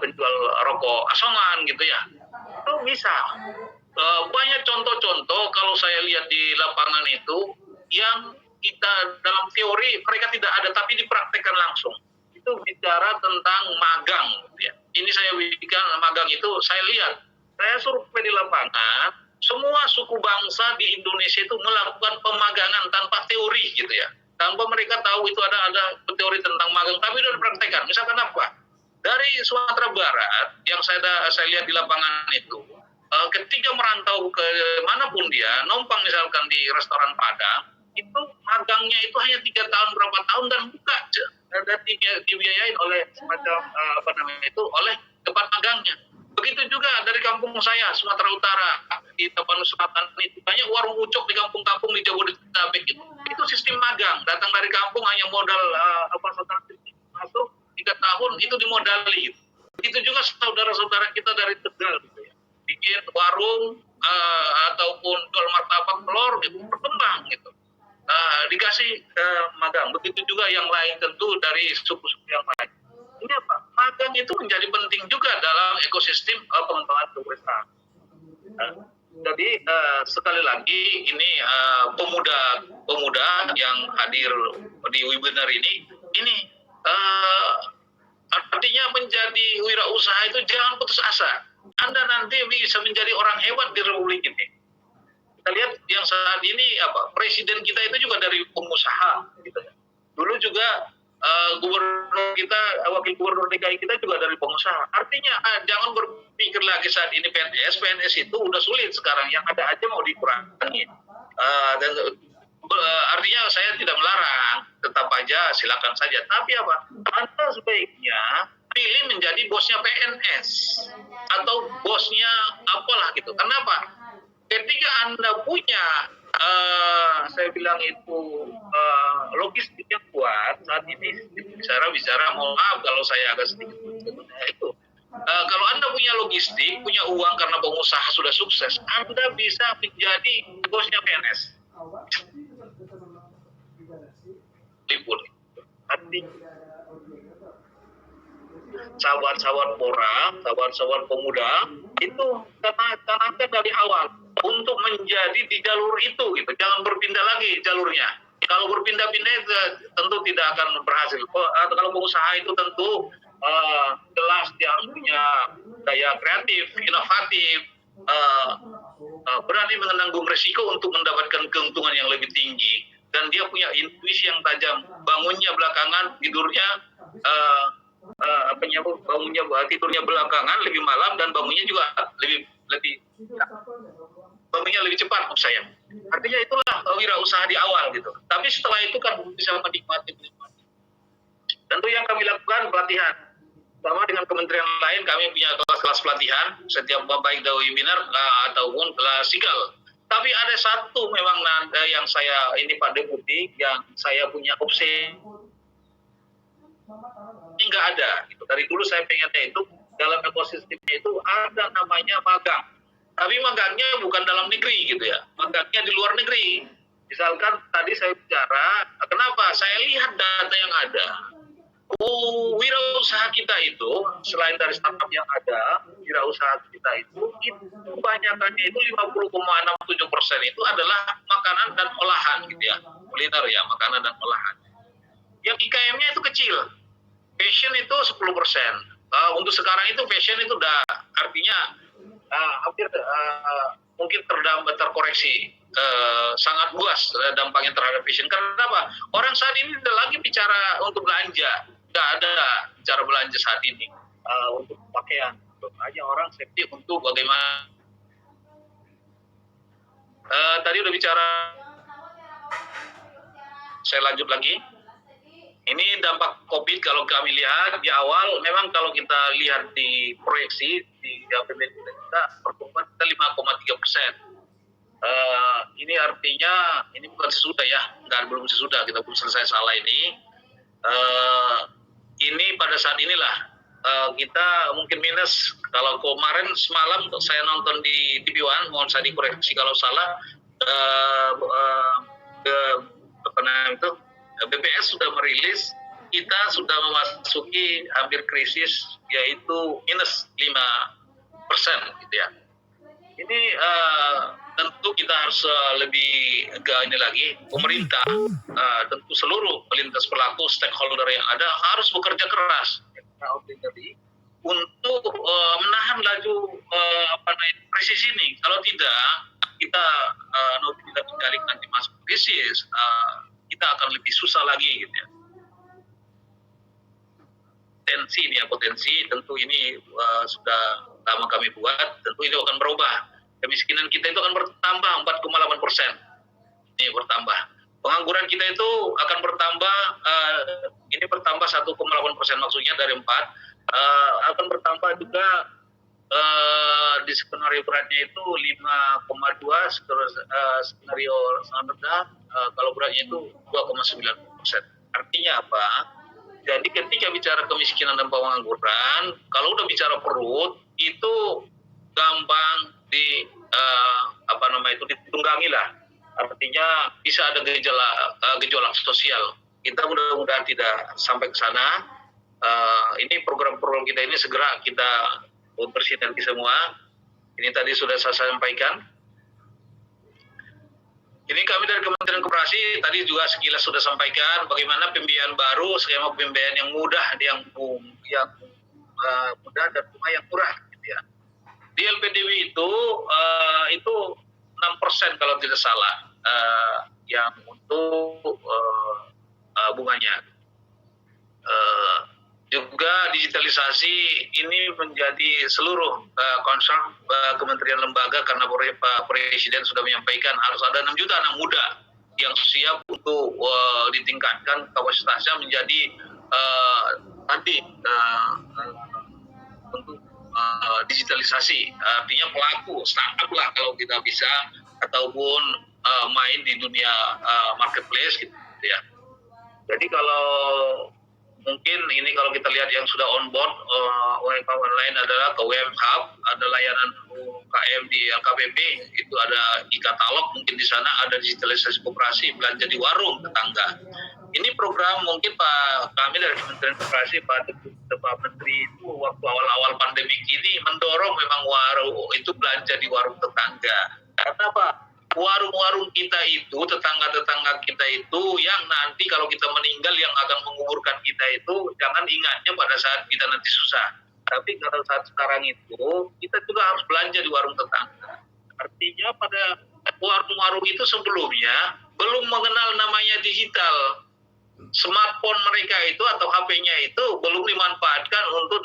penjual rokok asongan, gitu ya. Itu bisa. Banyak contoh-contoh kalau saya lihat di lapangan itu yang kita dalam teori mereka tidak ada tapi dipraktekkan langsung. Itu bicara tentang magang ya. Ini saya bikin magang itu saya lihat. Saya survei di lapangan, semua suku bangsa di Indonesia itu melakukan pemagangan tanpa teori gitu ya. Tanpa mereka tahu itu ada teori tentang magang tapi sudah dipraktekkan. Misalkan apa? Dari Sumatera Barat yang saya lihat di lapangan itu, ketika merantau ke manapun dia, numpang misalkan di restoran Padang, itu magangnya itu hanya 3 tahun berapa tahun dan buka dan dibiayain oleh semacam oleh tempat magangnya. Begitu juga dari kampung saya Sumatera Utara di Tapanuli Selatan itu banyak warung ucok di kampung-kampung di Jabodetabek itu sistem magang, datang dari kampung hanya modal masuk 3 tahun itu dimodali. Itu juga saudara-saudara kita dari Tegal gitu ya, bikin warung ataupun jual martabak telur gitu berkembang gitu. Dikasih magang. Begitu juga yang lain tentu dari suku-suku yang lain. Ini apa? Magang itu menjadi penting juga dalam ekosistem pengembangan kewirausahaan. Jadi sekali lagi ini pemuda yang hadir di webinar ini artinya menjadi wirausaha itu jangan putus asa. Anda nanti bisa menjadi orang hebat di Republik ini. Kita lihat yang saat ini presiden kita itu juga dari pengusaha gitu. Dulu juga gubernur kita, wakil gubernur DKI kita juga dari pengusaha. Artinya jangan berpikir lagi saat ini PNS itu udah sulit sekarang, yang ada aja mau dikurangi. Dan artinya saya tidak melarang, tetap aja silakan saja. Tapi Anda sebaiknya pilih menjadi bosnya PNS atau bosnya apalah gitu. Kenapa? Ketika Anda punya, saya bilang itu logistik yang kuat, saat ini bicara, mohon maaf kalau saya agak sedikit itu. Kalau Anda punya logistik, punya uang karena pengusaha sudah sukses, Anda bisa menjadi bosnya PNS. Libur. Sahabat-sahabat sahabat-sahabat pemuda itu tanamkan dari awal untuk menjadi di jalur itu gitu. Jangan berpindah lagi jalurnya. Kalau berpindah-pindah itu tentu tidak akan berhasil. Kalau pengusaha itu tentu jelas dia harus punya daya kreatif, inovatif, berani menanggung resiko untuk mendapatkan keuntungan yang lebih tinggi, dan dia punya intuisi yang tajam. Bangunnya belakangan, tidurnya tidurnya belakangan lebih malam, dan bangunnya juga lebih bangunnya lebih cepat maksud saya. Artinya itulah wirausaha di awal gitu. Tapi setelah itu kan bisa menikmati. Tentu yang kami lakukan pelatihan. Sama dengan kementerian lain, kami punya kelas-kelas pelatihan setiap baik dari webinar ataupun kelas single. Tapi ada satu memang yang saya ini Pak Deputi, yang saya punya opsi ini nggak ada. Gitu. Dari dulu saya pengennya itu dalam ekosistemnya itu ada namanya magang. Tapi magangnya bukan dalam negeri gitu ya, magangnya di luar negeri. Misalkan tadi saya bicara, kenapa? Saya lihat data yang ada. Wirausaha kita itu, selain dari startup yang ada, wirausaha kita itu kebanyakannya itu 50,67% itu adalah makanan dan olahan gitu ya, kuliner ya, makanan dan olahan. Yang IKM-nya itu kecil. fashion itu 10%. Untuk sekarang itu fashion itu udah artinya hampir mungkin terkoreksi sangat luas dampaknya terhadap fashion. Karena apa? Orang saat ini tidak lagi bicara untuk belanja, nggak ada bicara belanja saat ini untuk pakaian. Hanya orang safety untuk bagaimana. Tadi udah bicara, saya lanjut lagi. Ini dampak COVID kalau kami lihat di awal, memang kalau kita lihat di proyeksi di APBN kita pertumbuhan kita 5,3%. Ini artinya ini bukan sesudah ya, belum sesudah, kita belum selesai salah ini. Ini pada saat inilah kita mungkin minus. Kalau kemarin semalam saya nonton di TV One, mohon saya dikoreksi kalau salah, BPS sudah merilis kita sudah memasuki hampir krisis, yaitu minus 5% gitu ya. Ini tentu kita harus lebih ini lagi, pemerintah, tentu seluruh lintas pelaku stakeholder yang ada harus bekerja keras untuk menahan laju krisis ini. Kalau tidak, kita tidak balik nanti masuk krisis, kita akan lebih susah lagi gitu ya. Potensi tentu ini sudah lama kami buat, tentu ini akan berubah. Kemiskinan kita itu akan bertambah 4,8%. Ini bertambah. Pengangguran kita itu akan bertambah, ini bertambah 1,8%, maksudnya dari 4. Akan bertambah juga di skenario beratnya itu 5,2, skenario sangat rendah, kalau beratnya itu 2,9%. Artinya apa? Jadi ketika bicara kemiskinan dan pengangguran, kalau udah bicara perut itu gampang ditunggangi lah. Artinya bisa ada gejolak sosial. Kita mudah-mudahan tidak sampai ke sana. Ini program-program kita ini segera kita bersinergi semua. Ini tadi sudah saya sampaikan. Ini kami dari Kementerian Koperasi tadi juga sekilas sudah sampaikan bagaimana pembiayaan baru, skema pembiayaan yang mudah, mudah dan bunga yang murah, gitu ya. Di LPDW itu 6% kalau tidak salah yang untuk bunganya. Juga digitalisasi ini menjadi seluruh concern kementerian lembaga, karena Pak Presiden sudah menyampaikan harus ada 6 juta anak muda yang siap untuk ditingkatkan kapasitasnya menjadi untuk digitalisasi, artinya pelaku startup lah kalau kita bisa, ataupun main di dunia marketplace gitu ya. Jadi kalau mungkin ini kalau kita lihat yang sudah on board UMKM online adalah ke WM Hub, ada layanan UKM di LKPP, itu ada e-katalog, mungkin di sana ada digitalisasi koperasi, belanja di warung tetangga. Ini program mungkin kami dari Kementerian Koperasi, Pak Menteri itu waktu awal-awal pandemi ini mendorong memang warung itu belanja di warung tetangga. Karena apa? Warung-warung kita itu, tetangga-tetangga kita itu yang nanti kalau kita meninggal yang akan menguburkan kita itu jangan ingatnya pada saat kita nanti susah. Tapi kalau saat sekarang itu kita juga harus belanja di warung tetangga. Artinya pada warung-warung itu sebelumnya belum mengenal namanya digital. Smartphone mereka itu atau HP-nya itu belum dimanfaatkan untuk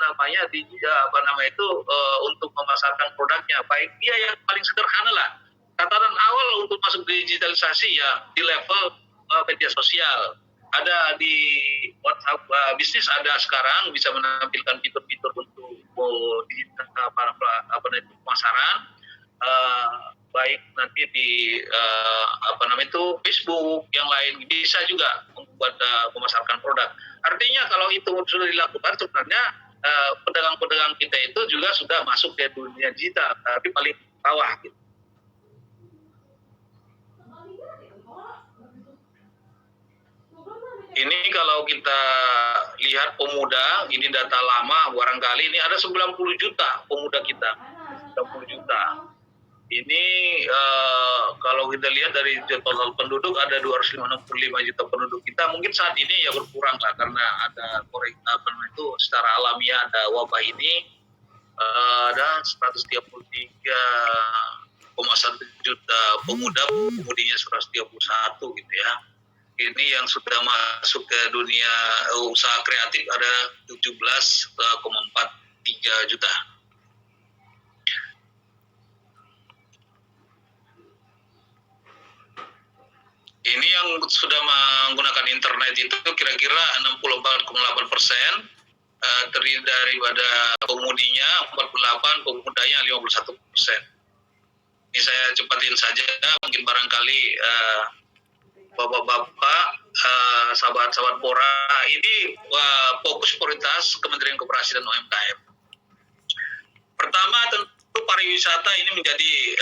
untuk memasarkan produknya. Baik dia yang paling sederhana lah. Tataran awal untuk masuk digitalisasi ya di level media sosial. Ada di WhatsApp bisnis, ada sekarang bisa menampilkan fitur-fitur untuk pemasaran, baik nanti di Facebook, yang lain bisa juga membuat memasarkan produk. Artinya kalau itu sudah dilakukan, sebenarnya pedagang-pedagang kita itu juga sudah masuk ke dunia digital, tapi paling bawah gitu. Ini kalau kita lihat pemuda, ini data lama barangkali, ini ada 90 juta pemuda kita. 90 juta. Ini kalau kita lihat dari total penduduk ada 265 juta penduduk kita, mungkin saat ini ya berkurang lah karena ada secara alamiah ada wabah ini, ada 133,1 juta pemuda, pemudinya 131 gitu ya. Ini yang sudah masuk ke dunia usaha kreatif ada 17,43 juta. Ini yang sudah menggunakan internet itu kira-kira 64,8%, terdiri daripada pemudinya 48, pemudanya 51%. Ini saya cepatin saja, mungkin barangkali bapak-bapak, sahabat-sahabat Pora, ini fokus prioritas Kementerian Koperasi dan UMKM. Pertama tentu pariwisata ini menjadi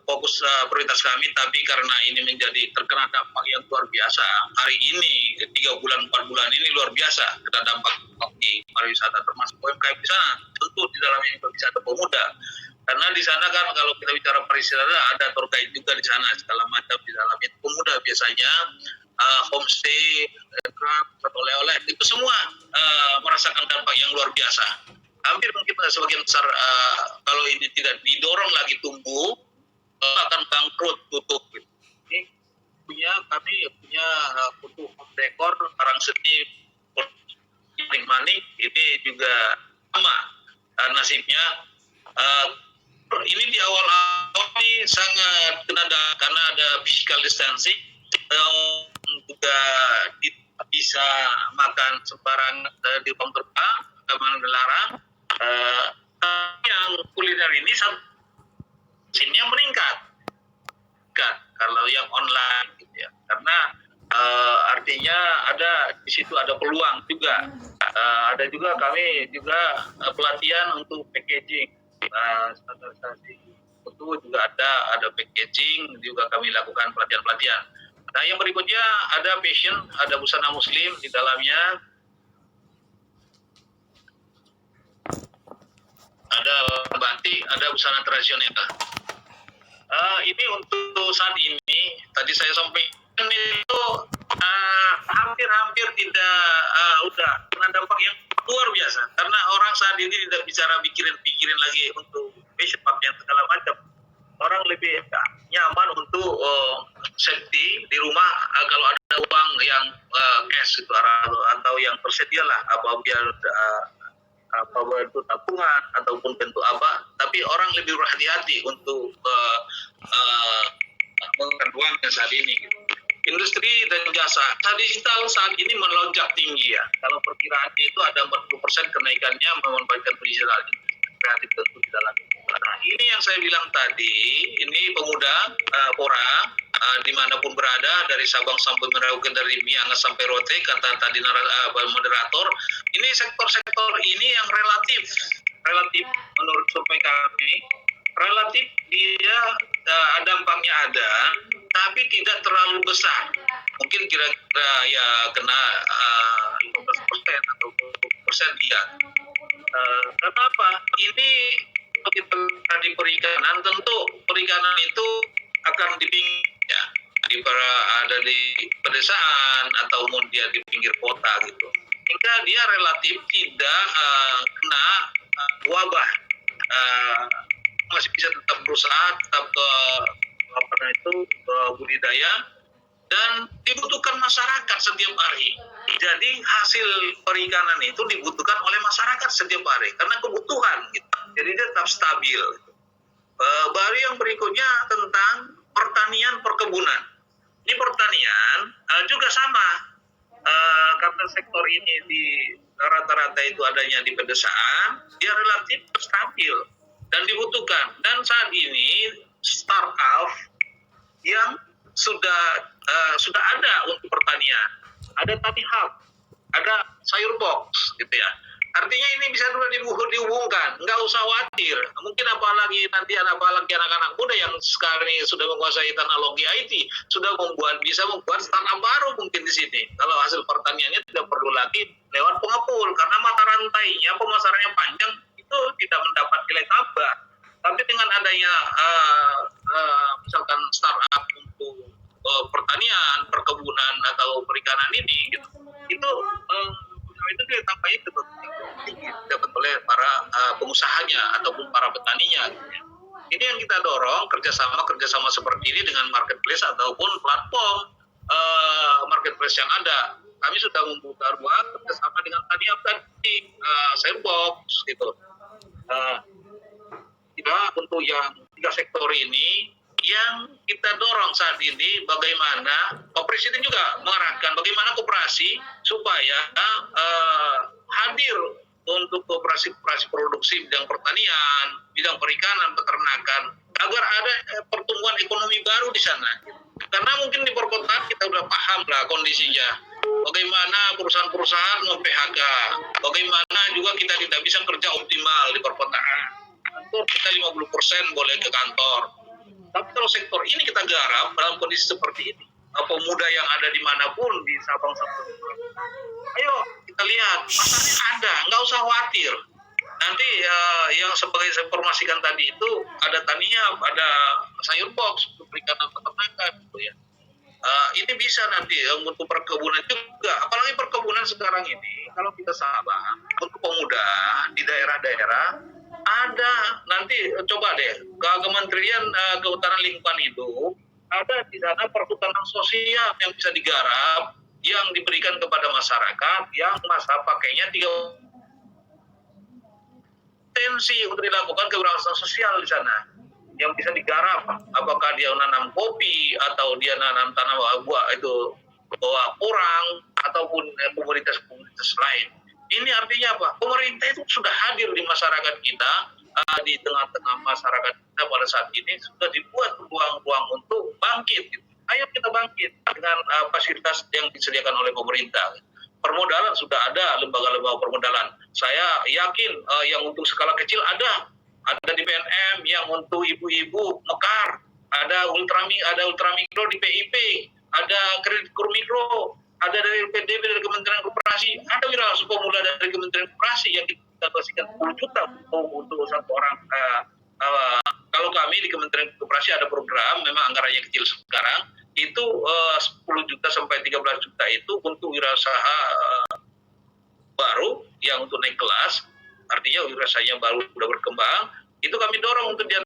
fokus prioritas kami, tapi karena ini menjadi terkena dampak yang luar biasa, hari ini 3 bulan 4 bulan ini luar biasa kena dampak di pariwisata, termasuk UMKM di sana, tentu di dalamnya juga bisa ada pemuda. Karena di sana kan kalau kita bicara pariwisata ada tour guide juga di sana segala macam, di dalamnya pemuda biasanya homestay, oleh-oleh itu semua merasakan dampak yang luar biasa. Hampir mungkin sebagian besar kalau ini tidak didorong lagi tumbuh akan bangkrut, tutup. Ini kami punya butuh dekor, barang seni, manik ini juga sama nasibnya. Ini di awal-awal ini sangat kena karena ada physical distancing, juga bisa makan sembarang di ruang terbuka, memang dilarang. Yang kuliner ini sini meningkat kalau yang online gitu ya, karena artinya ada di situ ada peluang juga. Ada juga kami juga pelatihan untuk packaging, standarisasi itu juga ada packaging juga kami lakukan pelatihan. Nah yang berikutnya ada fashion, ada busana muslim di dalamnya, ada batik, ada busana tradisional. Ini untuk saat ini tadi saya sampaikan itu hampir tidak udah kena dampak yang luar biasa, karena orang saat ini tidak bicara pikirin lagi untuk fashion pakaian segala macam. Orang lebih nyaman untuk safety di rumah, kalau ada uang yang cash itu atau yang tersedia lah, apa biar apa bentuk tabungan ataupun bentuk apa, tapi orang lebih berhati-hati untuk menggunakan uangnya saat ini. Industri dan jasa digital saat ini melonjak tinggi ya. Kalau perkiraannya itu ada 40% kenaikannya memanfaatkan digital kreatif tentu di dalam. Nah ini yang saya bilang tadi, ini pemuda Pora dimanapun berada, dari Sabang sampai Merauke, dari Miangas sampai Rote, kata tadi moderator, ini sektor-sektor ini yang relatif menurut survei kami, relatif dia dampaknya ada, tapi tidak terlalu besar. Mungkin kira-kira ya kena 15% atau 20% dia. Kenapa? Ini kita di perikanan, tentu perikanan itu akan di pinggir ya, ada di pedesaan ataupun dia di pinggir kota gitu. Hingga dia relatif tidak kena wabah, masih bisa tetap berusaha, tetap budidaya, dan dibutuhkan masyarakat setiap hari. Jadi hasil perikanan itu dibutuhkan oleh masyarakat setiap hari karena kebutuhan gitu. Jadi dia tetap stabil. Baru yang berikutnya tentang pertanian perkebunan. Ini pertanian juga sama, karena sektor ini di rata-rata itu adanya di pedesaan, dia relatif stabil dan dibutuhkan. Dan saat ini startup yang sudah ada untuk pertanian, ada tani hub, ada sayur box gitu ya. Artinya ini bisa juga dihubungkan, nggak usah khawatir. Mungkin apalagi anak-anak muda yang sekarang ini sudah menguasai teknologi IT, sudah bisa membuat startup baru mungkin di sini. Kalau hasil pertaniannya tidak perlu lagi lewat pengepul, karena mata rantainya, pemasarannya panjang, itu tidak mendapat nilai tambah. Tapi dengan adanya misalkan startup untuk pertanian, perkebunan atau perikanan ini, gitu, itu tampaknya dapat oleh para pengusahanya ataupun para petaninya. Gitu. Ini yang kita dorong kerjasama seperti ini dengan marketplace ataupun platform marketplace yang ada. Kami sudah membuka ruang kerjasama dengan Taniap tadi, Sandbox gitu. Kita untuk yang 3 sektor ini yang kita dorong saat ini bagaimana Pak Presiden juga mengarahkan bagaimana koperasi supaya hadir untuk koperasi produksi bidang pertanian, bidang perikanan, peternakan agar ada pertumbuhan ekonomi baru di sana. Karena mungkin di perkotaan kita udah paham lah kondisinya. Bagaimana perusahaan-perusahaan mem-PHK, bagaimana juga kita tidak bisa kerja optimal di perkotaan. Kantor kita 50% boleh ke kantor. Tapi kalau sektor ini kita garap dalam kondisi seperti ini, pemuda yang ada dimanapun di Sabang-Sabang, ayo kita lihat pasarnya ada, nggak usah khawatir. Nanti yang sebagai saya informasikan tadi itu ada Taniap, ada sayur box untuk perikanan peternakan gitu ya. Ini bisa nanti untuk perkebunan juga, apalagi perkebunan sekarang ini kalau kita sabar untuk pemuda di daerah-daerah ada nanti coba deh ke Kementerian Kehutanan Lingkungan Hidup ada di sana perhutanan sosial yang bisa digarap yang diberikan kepada masyarakat yang masa pakainya 3 potensi untuk dilakukan kewirausahaan sosial di sana yang bisa digarap, apakah dia nanam kopi atau dia nanam tanam buah itu buah porang ataupun komoditas lain. Ini artinya apa? Pemerintah itu sudah hadir di masyarakat kita, di tengah-tengah masyarakat kita pada saat ini sudah dibuat ruang-ruang untuk bangkit. Ayo kita bangkit dengan fasilitas yang disediakan oleh pemerintah. Permodalan sudah ada, lembaga-lembaga permodalan. Saya yakin yang untuk skala kecil ada di PNM, yang untuk ibu-ibu mekar, ada ultramikro di PIP, ada kredit mikro, ada dari PDB dari Kementerian Koperasi, ada wirausaha pemula dari Kementerian Koperasi yang kita kasihkan 10 juta untuk satu orang. Kalau kami di Kementerian Koperasi ada program, memang anggarannya kecil sekarang, itu 10 juta sampai 13 juta itu untuk wirausaha baru yang untuk naik kelas, artinya wirausaha baru sudah berkembang, itu kami dorong untuk dia